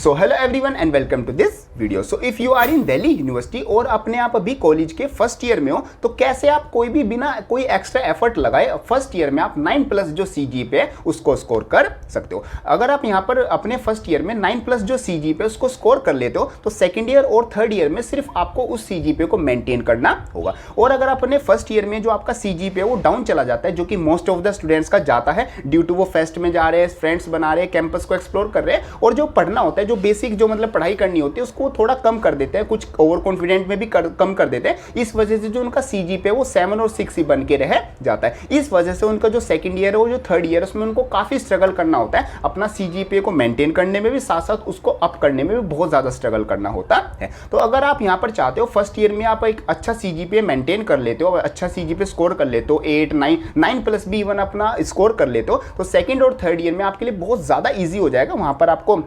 So hello everyone and welcome to this video. So if you are in Delhi university और अपने आप अभी college के फर्स्ट ईयर में हो तो कैसे आप कोई भी बिना कोई एक्स्ट्रा एफर्ट लगाए फर्स्ट ईयर में आप 9+ जो सीजीपीए है उसको स्कोर कर सकते हो। अगर आप यहाँ पर अपने फर्स्ट ईयर में 9+ जो सीजीपीए उसको स्कोर कर लेते हो तो सेकंड ईयर और थर्ड ईयर में सिर्फ आपको उस सीजीपीए को मेंटेन करना होगा। और अगर अपने फर्स्ट ईयर में जो आपका सीजीपीए वो डाउन चला जाता है, जो कि मोस्ट ऑफ द स्टूडेंट्स का जाता है ड्यू टू वो फेस्ट में जा रहे हैं, फ्रेंड्स बना रहे हैं, कैंपस को एक्सप्लोर कर रहे हैं और जो पढ़ना होता है, जो बेसिक जो मतलब पढ़ाई करनी होती है उसको थोड़ा कम कर देते हैं, कुछ ओवर कॉन्फिडेंट में भी कम कर देते हैं। इस वजह से जो उनका सीजीपीए वो 7 और 6 ही बन के रह जाता है। इस वजह से उनका जो सेकंड ईयर है और जो थर्ड ईयर है उसमें उनको काफी स्ट्रगल करना होता है। अपना सीजीपीए को मेंटेन करने में भी साथ साथ उसको अप करने में भी बहुत ज्यादा स्ट्रगल करना होता है। तो अगर आप यहाँ पर चाहते हो फर्स्ट ईयर में आप एक अच्छा सीजीपीए मेंटेन कर लेते हो, अच्छा सीजीपीए स्कोर कर लेते हो, 8, 9+ भी इवन अपना स्कोर कर लेते हो तो सेकंड और थर्ड ईयर में आपके लिए बहुत ज्यादा ईजी हो जाएगा। वहां पर आपको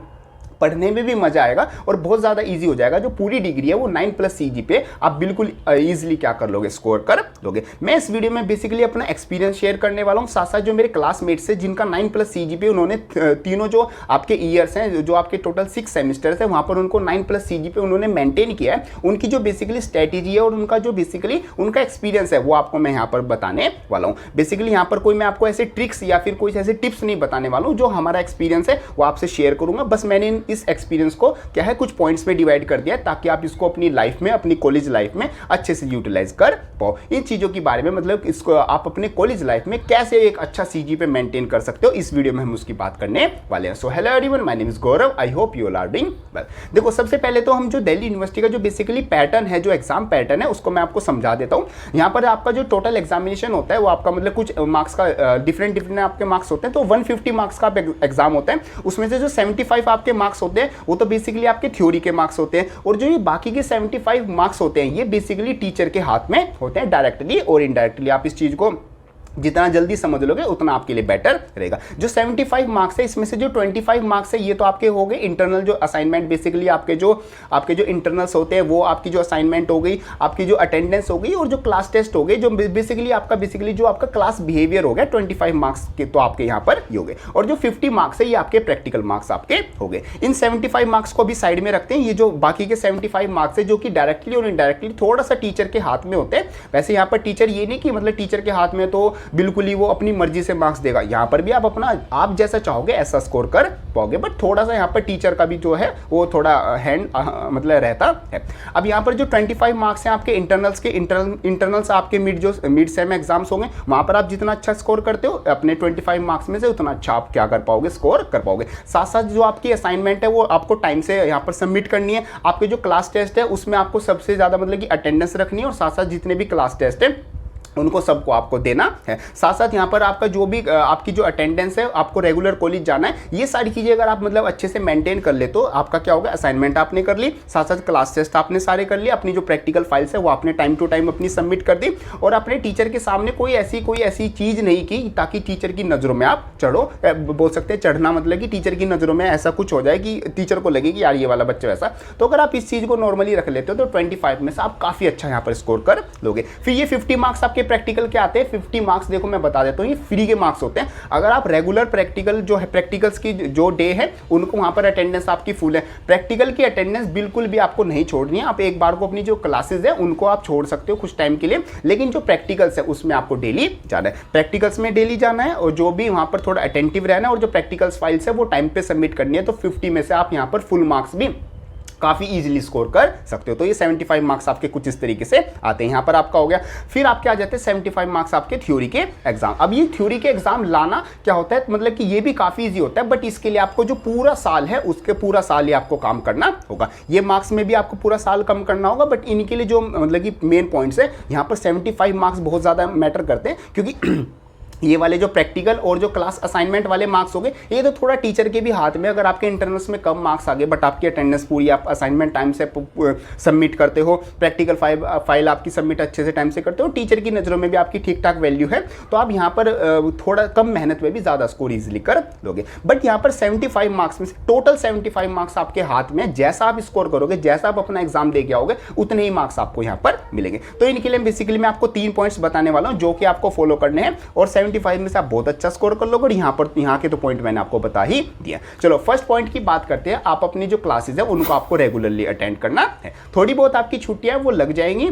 पढ़ने में भी मजा आएगा और बहुत ज़्यादा इजी हो जाएगा। जो पूरी डिग्री है वो 9+ सीजीपीए आप बिल्कुल इजीली क्या कर लोगे, स्कोर कर लोगे। मैं इस वीडियो में बेसिकली अपना एक्सपीरियंस शेयर करने वाला हूँ, साथ साथ जो मेरे क्लासमेट्स हैं जिनका 9+ सीजीपीए उन्होंने तीनों जो आपके ईयर्स हैं, जो आपके टोटल 6 सेमेस्टर्स है वहाँ पर उनको 9+ सीजीपीए उन्होंने मेंटेन किया है। उनकी जो बेसिकली स्ट्रैटेजी है और उनका जो बेसिकली उनका एक्सपीरियंस है वो आपको मैं यहाँ पर बताने वाला हूँ। बेसिकली यहाँ पर कोई मैं आपको ऐसे ट्रिक्स या फिर कोई ऐसे टिप्स नहीं बताने वाला हूँ, जो हमारा एक्सपीरियंस है वो आपसे शेयर करूँगा। बस मैंने इस एक्सपीरियंस को क्या है कुछ पॉइंट्स में डिवाइड कर दिया ताकि आप इसको अपनी लाइफ में, अपनी कॉलेज लाइफ में अच्छे से यूटिलाइज कर पाओ। इन चीजों के बारे में मतलब इसको आप अपने कॉलेज लाइफ में कैसे एक अच्छा सीजीपीए मेंटेन कर सकते हो, इस वीडियो में हम उसकी बात करने वाले हैं। So hello everyone, my name is Gaurav, I hope you all are doing well. देखो सबसे पहले तो हम जो दिल्ली यूनिवर्सिटी का जो बेसिकली पैटर्न है, जो एग्जाम पैटर्न है उसको मैं आपको समझा देता हूँ। यहाँ पर आपका जो टोटल एग्जामिनेशन होता है वो आपका मतलब कुछ मार्क्स का डिफरेंट आपके मार्क्स होते हैं। तो 150 मार्क्स का एग्जाम होता है, उसमें से जो 75 आपके मार्क्स होते हैं वो तो बेसिकली आपके थ्योरी के मार्क्स होते हैं और जो ये बाकी के 75 मार्क्स होते हैं ये बेसिकली टीचर के हाथ में होते हैं, डायरेक्टली और इनडायरेक्टली। आप इस चीज को जितना जल्दी समझ लोगे उतना आपके लिए बेटर रहेगा। जो 75 मार्क्स है इसमें से जो 25 मार्क्स है ये तो आपके हो गए इंटरनल जो असाइनमेंट, बेसिकली आपके जो इंटरनल्स होते हैं वो आपकी जो असाइनमेंट हो गई, आपकी जो अटेंडेंस हो गई और जो क्लास टेस्ट हो गई, जो बेसिकली जो आपका क्लास बिहेवियर हो गया 25 मार्क्स के तो आपके यहाँ पर ही हो गए। और जो 50 मार्क्स है ये आपके प्रैक्टिकल मार्क्स आपके हो गए। इन 75 मार्क्स को भी साइड में रखते हैं। ये जो बाकी के 75 मार्क्स है जो कि डायरेक्टली और इनडायरेक्टली थोड़ा सा टीचर के हाथ में होते हैं। वैसे यहाँ पर टीचर ये नहीं कि मतलब टीचर के हाथ में तो बिल्कुल ही वो अपनी मर्जी से मार्क्स देगा, यहाँ पर भी आप जैसा चाहोगे ऐसा स्कोर कर पाओगे, बट थोड़ा सा यहाँ पर टीचर का भी जो है वो थोड़ा हैंड मतलब रहता है। अब यहाँ पर जो 25 मार्क्स हैं आपके इंटरनल्स आपके मिड सेम एग्जाम्स होंगे, वहां पर आप जितना अच्छा स्कोर करते हो अपने 25 मार्क्स में से उतना अच्छा आप क्या कर पाओगे, स्कोर कर पाओगे। साथ साथ जो आपकी असाइनमेंट है वो आपको टाइम से यहाँ पर सबमिट करनी है। आपके जो क्लास टेस्ट है उसमें आपको सबसे ज्यादा मतलब कि अटेंडेंस रखनी है और साथ साथ जितने भी क्लास टेस्ट है उनको सबको आपको देना है। साथ साथ यहाँ पर आपका जो भी आपकी जो अटेंडेंस है, आपको रेगुलर कॉलेज जाना है, ये सारी चीजें अगर आप मतलब अच्छे से मेंटेन कर ले तो आपका क्या होगा, असाइनमेंट आपने कर ली, साथ साथ क्लास टेस्ट आपने सारे कर लिए, अपनी जो प्रैक्टिकल फाइल्स है वो आपने टाइम टू टाइम अपनी सबमिट कर दी और अपने टीचर के सामने कोई ऐसी चीज नहीं की ताकि टीचर की नजरों में आप चढ़ो। बोल सकते हैं चढ़ना मतलब कि टीचर की नजरों में ऐसा कुछ हो जाए कि टीचर को लगे कि यार ये वाला बच्चा वैसा। तो अगर आप इस चीज को नॉर्मली रख लेते हो तो 25 में से आप काफी अच्छा यहाँ पर स्कोर कर लोगे। फिर ये 50 मार्क्स आपके प्रैक्टिकल के आते हैं। 50 मार्क्स देखो मैं बता देता हूँ, ये फ्री के मार्क्स होते हैं। अगर आप रेगुलर प्रैक्टिकल जो है, प्रैक्टिकल्स की जो डे है उनको वहां पर अटेंडेंस आपकी फुल है। प्रैक्टिकल की अटेंडेंस बिल्कुल भी आपको नहीं छोड़नी है। आप एक बार को अपनी जो क्लासेस है उनको आप छोड़ सकते हो कुछ टाइम के लिए, लेकिन जो प्रैक्टिकल्स है उसमें आपको डेली जाना है। प्रैक्टिकल्स में डेली जाना है और जो भी वहां पर थोड़ा अटेंटिव रहना है और जो प्रैक्टिकल्स फाइल्स है वो टाइम पे सबमिट करनी है। तो 50 में से आप यहाँ पर फुल मार्क्स भी काफी इजीली स्कोर कर सकते हो। तो ये 75 मार्क्स आपके कुछ इस तरीके से आते हैं। यहाँ पर आपका हो गया। फिर आपके आ जाते हैं 75 मार्क्स आपके थ्योरी के एग्जाम। अब ये थ्योरी के एग्जाम लाना क्या होता है, मतलब कि ये भी काफी इजी होता है, बट इसके लिए आपको जो पूरा साल है उसके पूरा साल ही आपको काम करना होगा। ये मार्क्स में भी आपको पूरा साल कम करना होगा, बट इनके लिए जो मतलब कि मेन पॉइंट्स है यहाँ पर 75 मार्क्स बहुत ज्यादा मैटर करते हैं, क्योंकि ये वाले जो प्रैक्टिकल और जो क्लास असाइनमेंट वाले मार्क्स हो गए ये तो थोड़ा टीचर के भी हाथ में। अगर आपके इंटरनल्स में कम मार्क्स आ गए बट आपकी अटेंडेंस पूरी, आप असाइनमेंट टाइम से सबमिट करते हो, प्रैक्टिकल फाइल आपकी सबमिट अच्छे से टाइम से करते हो, टीचर की नज़रों में भी आपकी ठीक ठाक वैल्यू है, तो आप यहाँ पर थोड़ा कम मेहनत में भी ज़्यादा स्कोर ईजिली कर लोगे। बट यहाँ पर 75 मार्क्स में से टोटल 75 मार्क्स आपके हाथ में, जैसा आप स्कोर करोगे, जैसा आप अपना एग्जाम दे के आओगे उतने ही मार्क्स आपको यहाँ पर मिलेंगे। तो इनके लिए बेसिकली मैं आपको 3 पॉइंट्स बताने वाला हूँ जो कि आपको फॉलो करने हैं। और 75 में से आप बहुत अच्छा स्कोर कर लोगे और यहाँ के तो पॉइंट मैंने आपको बता ही दिया। चलो फर्स्ट पॉइंट की बात करते हैं। आप अपनी जो क्लासेस है उनको आपको रेगुलरली अटेंड करना है। थोड़ी बहुत आपकी छुट्टियां वो लग जाएंगी,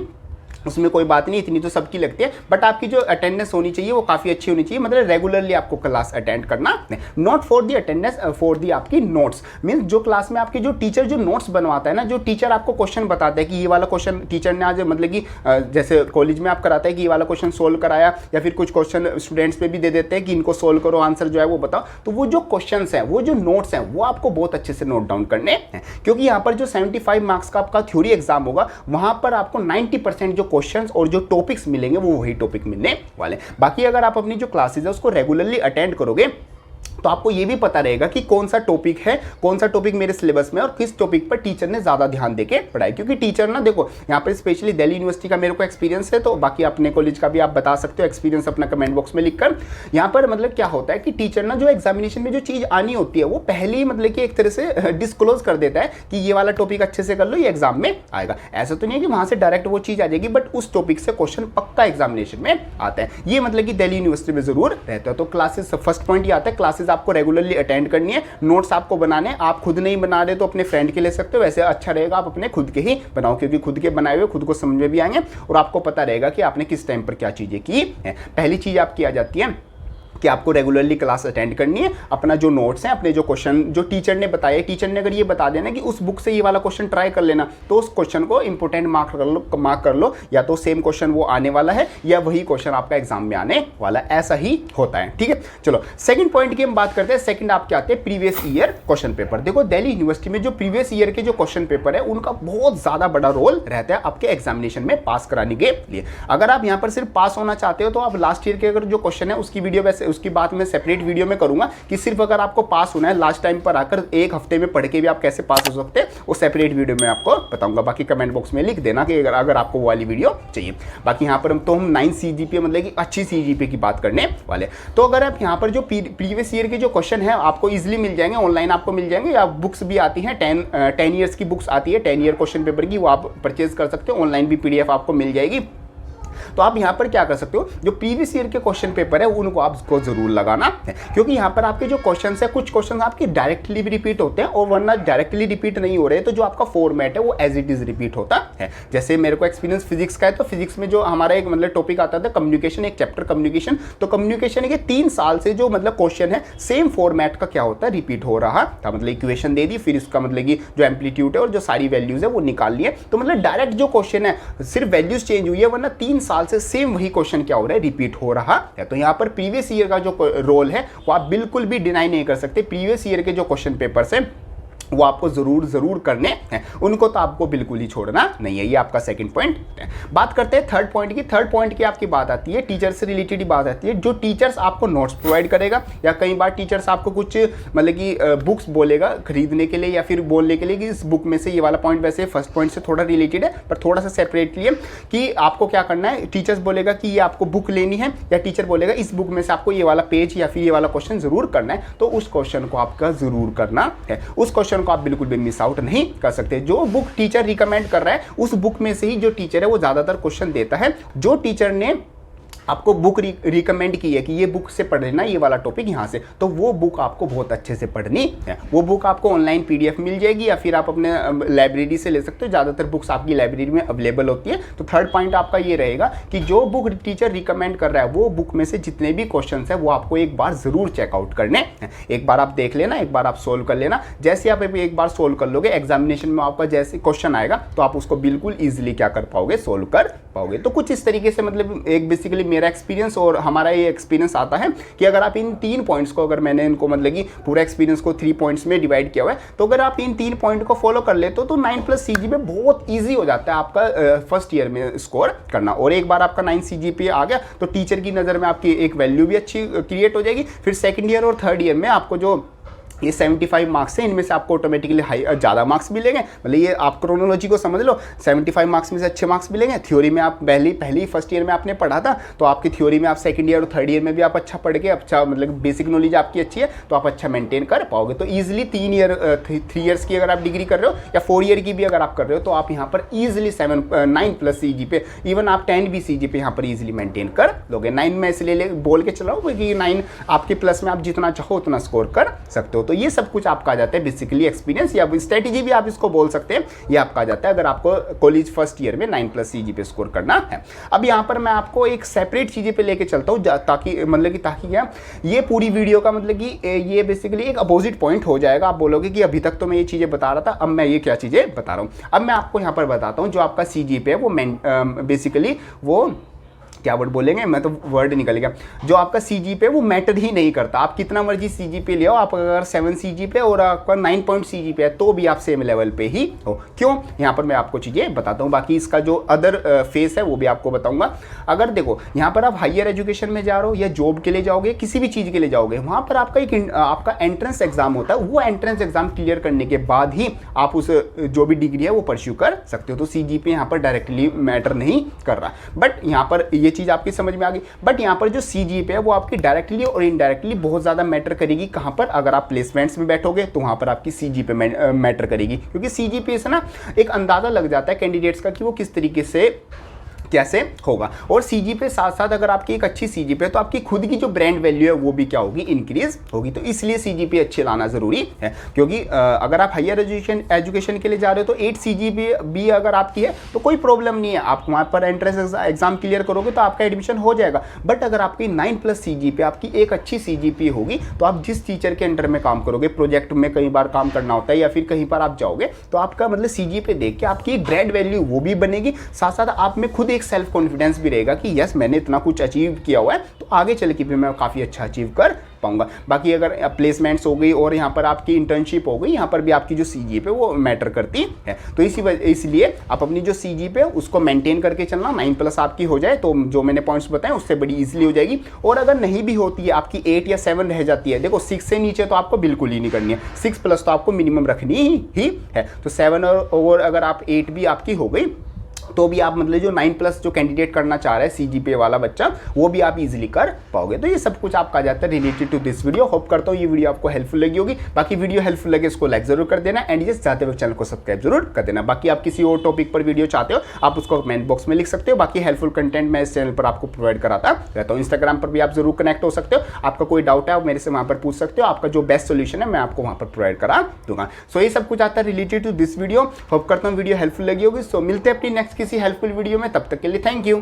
उसमें कोई बात नहीं, इतनी तो सबकी लगती है, बट आपकी जो अटेंडेंस होनी चाहिए वो काफ़ी अच्छी होनी चाहिए। मतलब रेगुलरली आपको क्लास अटेंड करना है, not for the attendance, for the आपकी नोट्स। मीन्स जो क्लास में आपकी जो टीचर जो नोट्स बनवाता है ना, जो टीचर आपको क्वेश्चन बताता है कि ये वाला क्वेश्चन टीचर ने आज मतलब कि जैसे कॉलेज में आप कराता है कि ये वाला क्वेश्चन सोल्व कराया, या फिर कुछ क्वेश्चन स्टूडेंट्स पे भी दे देते हैं कि इनको सोल्व करो, आंसर जो है वो बताओ। तो वो जो क्वेश्चन है, वो जो नोट्स हैं, वो आपको बहुत अच्छे से नोट डाउन करने हैं, क्योंकि यहाँ पर जो 75 मार्क्स का आपका थ्योरी एग्जाम होगा, वहां पर आपको 90% जो क्वेश्चन और जो टॉपिक्स मिलेंगे वो वही टॉपिक मिलने वाले। बाकी अगर आप अपनी जो क्लासेस है उसको रेगुलरली अटेंड करोगे तो आपको ये भी पता रहेगा कि कौन सा टॉपिक है, कौन सा टॉपिक मेरे सिलेबस में और किस टॉपिक पर टीचर ने ज्यादा ध्यान देके पढ़ाई। क्योंकि टीचर ना देखो, यहाँ पर स्पेशली दिल्ली यूनिवर्सिटी का मेरे को एक्सपीरियंस है, तो बाकी अपने कॉलेज का भी आप बता सकते हो एक्सपीरियंस अपना कमेंट बॉक्स में लिखकर। यहाँ पर मतलब क्या होता है कि टीचर ना जो एग्जामिनेशन में जो चीज आनी होती है वो पहले ही मतलब कि एक तरह से डिस्क्लोज कर देता है कि ये वाला टॉपिक अच्छे से कर लो, ये एग्जाम में आएगा। ऐसा तो नहीं है कि वहां से डायरेक्ट वो चीज आ जाएगी, बट उस टॉपिक से क्वेश्चन पक्का एग्जामिनेशन में आता है। ये मतलब कि दिल्ली यूनिवर्सिटी में जरूर रहता है। तो क्लासेस, फर्स्ट पॉइंट ये आता है, क्लासेस आपको रेगुलरली अटेंड करनी है, नोट्स आपको बनाने। आप खुद नहीं बना रहे तो अपने फ्रेंड के ले सकते हो, वैसे अच्छा रहेगा आप अपने खुद के ही बनाओ, क्योंकि खुद के बनाए हुए खुद को समझ में भी आएंगे और आपको पता रहेगा कि आपने किस टाइम पर क्या चीजें की है। पहली चीज आपकी आ जाती है कि आपको रेगुलरली क्लास अटेंड करनी है। अपना जो नोट्स हैं, अपने जो क्वेश्चन जो टीचर ने बताया, टीचर ने अगर ये बता देना कि उस बुक से ये वाला क्वेश्चन ट्राई कर लेना, तो उस क्वेश्चन को इंपोर्टेंट मार्क कर लो, या तो सेम क्वेश्चन वो आने वाला है या वही क्वेश्चन आपका एग्जाम में आने वाला है, ऐसा ही होता है। ठीक है, चलो सेकंड पॉइंट की हम बात करते हैं। सेकंड आपके आते हैं प्रीवियस ईयर क्वेश्चन पेपर। देखो दिल्ली यूनिवर्सिटी में जो प्रीवियस ईयर के जो क्वेश्चन पेपर है उनका बहुत ज्यादा बड़ा रोल रहता है आपके एग्जामिनेशन में पास कराने के लिए। अगर आप यहाँ पर सिर्फ पास होना चाहते हो तो आप लास्ट ईयर के अगर जो क्वेश्चन है उसकी वीडियो, वैसे उसकी बात में सेपरेट वीडियो में करूंगा कि सिर्फ अगर आपको पास होना है लास्ट टाइम पर आकर एक हफ्ते में पढ़ के भी आप कैसे पास हो सकते हैं, वो सेपरेट वीडियो में आपको बताऊंगा। बाकी कमेंट बॉक्स में लिख देना कि अगर आपको वो वाली वीडियो चाहिए। बाकी यहाँ पर हम 9 CGPA मतलब कि अच्छी CGPA की बात करने वाले। तो अगर आप यहाँ पर जो प्रीवियस ईयर के जो क्वेश्चन है आपको इजिली मिल जाएंगे, ऑनलाइन आपको मिल जाएंगे, या बुक्स भी आती हैं 10 ईयर्स की बुक्स आती है, 10 ईयर क्वेश्चन पेपर की, वो आप परचेज कर सकते हो, ऑनलाइन भी PDF आपको मिल जाएगी। तो आप यहाँ पर क्या कर सकते हो, जो प्रीवियस ईयर के क्वेश्चन पेपर है उनको आपको जरूर लगाना है, क्योंकि यहाँ पर आपके जो क्वेश्चंस है, कुछ क्वेश्चंस आपके डायरेक्टली भी रिपीट होते हैं और वरना डायरेक्टली रिपीट नहीं हो रहे, तो जो आपका फॉर्मेट है वो एज इट इज रिपीट होता है। जैसे मेरे को एक्सपीरियंस फिजिक्स का है, तो फिजिक्स में जो हमारा एक मतलब टॉपिक आता था कम्युनिकेशन, एक चैप्टर कम्युनिकेशन, तो कम्युनिकेशन के 3 साल से जो मतलब क्वेश्चन है सेम फॉर्मेट का क्या होता है, रिपीट हो रहा था। मतलब इक्वेशन दे दी, फिर इसका मतलब कि जो एम्पलीट्यूड है और जो सारी वैल्यूज है वो निकाल लिए, तो मतलब डायरेक्ट जो क्वेश्चन है सिर्फ वैल्यूज चेंज हुई है, वरना 3 साल से सेम वही क्वेश्चन क्या हो रहा है, रिपीट हो रहा है। तो यहां पर प्रीवियस ईयर का जो रोल है वो आप बिल्कुल भी डिनाई नहीं कर सकते। प्रीवियस ईयर के जो क्वेश्चन पेपर्स हैं वो आपको जरूर करने हैं, उनको तो आपको बिल्कुल ही छोड़ना नहीं है। ये आपका सेकंड पॉइंट है। बात करते हैं थर्ड पॉइंट की। थर्ड पॉइंट की आपकी बात आती है टीचर से रिलेटेड ही बात आती है। जो टीचर्स आपको नोट्स प्रोवाइड करेगा, या कई बार टीचर्स आपको कुछ मतलब कि बुक्स बोलेगा खरीदने के लिए या फिर बोलने के लिए कि इस बुक में से ये वाला पॉइंट, वैसे फर्स्ट पॉइंट से थोड़ा रिलेटेड है पर थोड़ा सा सेपरेटली है, कि आपको क्या करना है। टीचर्स बोलेगा कि ये आपको बुक लेनी है, या टीचर बोलेगा इस बुक में से आपको ये वाला पेज या फिर ये वाला क्वेश्चन जरूर करना है, तो उस क्वेश्चन को आपका जरूर करना है। उस क्वेश्चन को आप बिल्कुल भी आउट नहीं कर सकते। जो बुक टीचर रिकमेंड कर रहा है उस बुक में से ही जो टीचर है वो ज्यादातर क्वेश्चन देता है। जो टीचर ने आपको बुक रिकमेंड की है कि ये बुक से पढ़ लेना ये वाला टॉपिक यहाँ से, तो वो बुक आपको बहुत अच्छे से पढ़नी है। वो बुक आपको ऑनलाइन PDF मिल जाएगी या फिर आप अपने लाइब्रेरी से ले सकते हो। ज़्यादातर बुक्स आपकी लाइब्रेरी में अवेलेबल होती है। तो थर्ड पॉइंट आपका ये रहेगा कि जो बुक टीचर रिकमेंड कर रहा है वो बुक में से जितने भी क्वेश्चन है वो आपको एक बार जरूर चेकआउट करने हैं। एक बार आप देख लेना, एक बार आप सोल्व कर लेना। जैसे आप एक बार सोल्व कर लोगे, एग्जामिनेशन में आपका जैसे क्वेश्चन आएगा तो आप उसको बिल्कुल ईजिली क्या कर पाओगे, सोल्व कर पाओगे। तो कुछ इस तरीके से मतलब एक बेसिकली मेरा एक्सपीरियंस और हमारा ये एक्सपीरियंस आता है कि अगर आप इन 3 पॉइंट्स को, अगर मैंने इनको मतलब कि पूरा एक्सपीरियंस को 3 पॉइंट्स में डिवाइड किया हुआ है, तो अगर आप इन 3 पॉइंट को फॉलो कर लेते हो तो 9+ CGPA बहुत ईजी हो जाता है आपका फर्स्ट ईयर में स्कोर करना। और एक बार आपका 9 CGPA आ गया तो टीचर की नज़र में आपकी एक वैल्यू भी अच्छी क्रिएट हो जाएगी। फिर सेकेंड ईयर और थर्ड ईयर में आपको जो ये 75 मार्क्स हैं, इनमें से आपको ऑटोमेटिकली ज़्यादा मार्क्स मिलेंगे। मतलब ये आप क्रोनोलॉजी को समझ लो, 75 मार्क्स में से अच्छे मार्क्स मिलेंगे। थ्योरी में आप पहली फर्स्ट ईयर में आपने पढ़ा था, तो आपकी थ्योरी में आप सेकंड ईयर और थर्ड ईयर में भी आप अच्छा पढ़ के अच्छा मतलब बेसिक नॉलेज आपकी अच्छी है तो आप अच्छा मेंटेन कर पाओगे। तो ईजिली 3 ईयर्स की अगर आप डिग्री कर रहे हो या 4 ईयर की भी अगर आप कर रहे हो तो आप यहाँ पर ईजिली 9+ CGPA, इवन आप 10 भी CGPA यहाँ पर ईजिली मेंटेन कर लोगे। 9 में इसलिए बोल के चलाओ क्योंकि 9 आपके प्लस में आप जितना चाहो उतना स्कोर कर सकते हो। तो ये सब कुछ आपका आ जाता है बेसिकली एक्सपीरियंस या स्ट्रेटेजी भी आप इसको बोल सकते हैं, ये आपका आ जाता है अगर आपको कॉलेज फर्स्ट ईयर में 9+ CGPA स्कोर करना है। अब यहाँ पर मैं आपको एक सेपरेट चीज़ें पे लेके चलता हूँ ताकि क्या ये पूरी वीडियो का मतलब कि ये बेसिकली एक अपोजिट पॉइंट हो जाएगा। आप बोलोगे कि अभी तक तो मैं ये चीज़ें बता रहा था, अब मैं ये क्या चीज़ें बता रहा हूँ। अब मैं आपको यहाँ पर बताता हूँ जो आपका CGPA है वो बेसिकली वो क्या वर्ड बोलेंगे, मैं तो वर्ड निकल गया। जो आपका CGPA वो मैटर ही नहीं करता, आप कितना मर्जी CGPA ले आओ, आप अगर 7 CGPA और आपका 9 पॉइंट CGPA है तो भी आप सेम लेवल पे ही हो। क्यों, यहाँ पर मैं आपको चीज़ें बताता हूँ। बाकी इसका जो अदर फेस है वो भी आपको बताऊंगा। अगर देखो यहाँ पर आप हायर एजुकेशन में जा रहे हो या जॉब के लिए जाओगे, किसी भी चीज़ के लिए जाओगे, वहाँ पर आपका आपका एंट्रेंस एग्जाम होता है। वो एंट्रेंस एग्जाम क्लियर करने के बाद ही आप उस जो भी डिग्री है वो परस्यू कर सकते हो। तो CGPA यहाँ पर डायरेक्टली मैटर नहीं कर रहा, बट यहाँ पर ये चीज़ आपकी समझ में आ गई। बट यहाँ पर जो CGPA है वो आपकी डायरेक्टली और इनडायरेक्टली बहुत ज़्यादा मैटर करेगी। कहाँ पर, अगर आप प्लेसमेंट्स में बैठोगे तो वहाँ पर आपकी CGPA मैटर करेगी, क्योंकि CGPA से ना एक अंदाज़ा लग जाता है कैंडिडेट्स का कि वो किस तरीके से कैसे होगा। और CGPA साथ साथ अगर आपकी एक अच्छी CGPA है तो आपकी खुद की जो ब्रांड वैल्यू है वो भी क्या होगी, इंक्रीज होगी। तो इसलिए CGPA अच्छे लाना ज़रूरी है, क्योंकि अगर आप हायर एजुकेशन के लिए जा रहे हो तो 8 CGPA भी अगर आपकी है तो कोई प्रॉब्लम नहीं है, आप वहाँ पर एंट्रेंस एग्जाम क्लियर करोगे तो आपका एडमिशन हो जाएगा। बट अगर आपकी 9+ CGPA आपकी एक अच्छी CGPA होगी तो आप जिस टीचर के अंडर में काम करोगे, प्रोजेक्ट में कई बार काम करना होता है या फिर कहीं पर आप जाओगे, तो आपका मतलब CGPA देख के आपकी ब्रांड वैल्यू वो भी बनेगी, साथ साथ आप में खुद एक सेल्फ कॉन्फिडेंस भी रहेगा कि यस मैंने इतना कुछ अचीव किया हुआ है तो आगे चल के भी मैं काफ़ी अच्छा अचीव कर पाऊंगा। बाकी अगर प्लेसमेंट्स हो गई और यहाँ पर आपकी इंटर्नशिप हो गई, यहाँ पर भी आपकी जो CGPA वो मैटर करती है। तो इसलिए आप अपनी जो CGPA उसको मेंटेन करके चलना, 9+ आपकी हो जाए तो जो मैंने पॉइंट्स बताए उससे बड़ी इजीली हो जाएगी। और अगर नहीं भी होती है, आपकी 8 या 7 रह जाती है, देखो 6 से नीचे तो आपको बिल्कुल ही नहीं करनी है, 6+ तो आपको मिनिमम रखनी ही है। तो 7 और अगर आप 8 भी आपकी हो गई तो भी आप मतलब जो 9+ जो कैंडिडेट करना चाह रहा है CGPA वाला बच्चा, वो भी आप इजीली कर पाओगे। तो ये सब कुछ आपका आ जाता है related to this video. Hope करता हूँ ये वीडियो आपको हेल्पफुल लगी होगी। बाकी वीडियो हेल्पफुल लगे इसको लाइक जरूर कर देना एंड ये चाहते हुए चैनल को सब्सक्राइब जरूर कर देना। बाकी आप किसी और टॉपिक पर वीडियो चाहते हो आप उसको कमेंट बॉक्स में लिख सकते हो। बाकी हेल्पफुल कंटेंट मैं इस चैनल पर आपको प्रोवाइड कराता रहता हूँ। इंस्टाग्राम पर भी आप जरूर कनेक्ट हो सकते हो, आपका कोई डाउट है आप मेरे से वहाँ पर पूछ सकते हो, आपका जो बेस्ट सोल्यूशन है मैं आपको वहाँ पर प्रोवाइड करा दूंगा। सो ये सब कुछ आता है related to this video. Hope करता हूँ वीडियो हेल्पफुल लगी होगी। सो मिलते हैं अपनी नेक्स्ट किसी हेल्पफुल वीडियो में, तब तक के लिए थैंक यू।